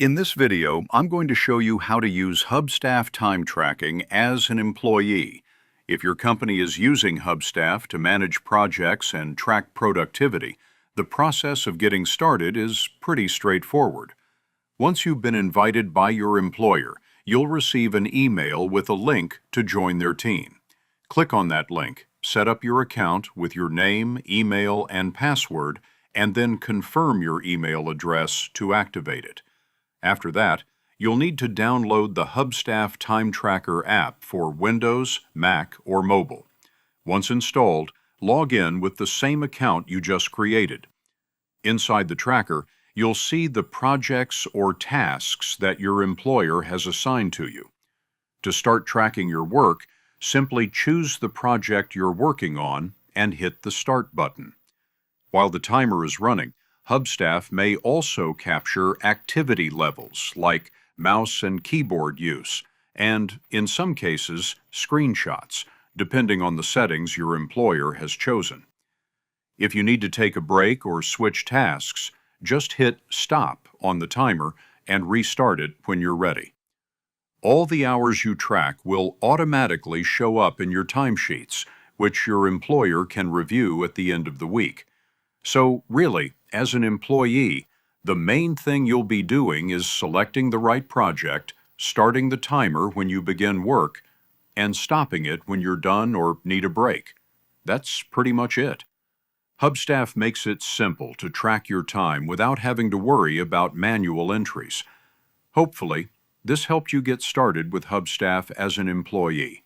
In this video, I'm going to show you how to use Hubstaff time tracking as an employee. If your company is using Hubstaff to manage projects and track productivity, the process of getting started is pretty straightforward. Once you've been invited by your employer, you'll receive an email with a link to join their team. Click on that link, set up your account with your name, email, and password, and then confirm your email address to activate it. After that, you'll need to download the Hubstaff Time Tracker app for Windows, Mac, or mobile. Once installed, log in with the same account you just created. Inside the tracker, you'll see the projects or tasks that your employer has assigned to you. To start tracking your work, simply choose the project you're working on and hit the Start button. While the timer is running, Hubstaff may also capture activity levels like mouse and keyboard use, and, in some cases, screenshots, depending on the settings your employer has chosen. If you need to take a break or switch tasks, just hit Stop on the timer and restart it when you're ready. All the hours you track will automatically show up in your timesheets, which your employer can review at the end of the week. So, really, as an employee, the main thing you'll be doing is selecting the right project, starting the timer when you begin work, and stopping it when you're done or need a break. That's pretty much it. Hubstaff makes it simple to track your time without having to worry about manual entries. Hopefully, this helped you get started with Hubstaff as an employee.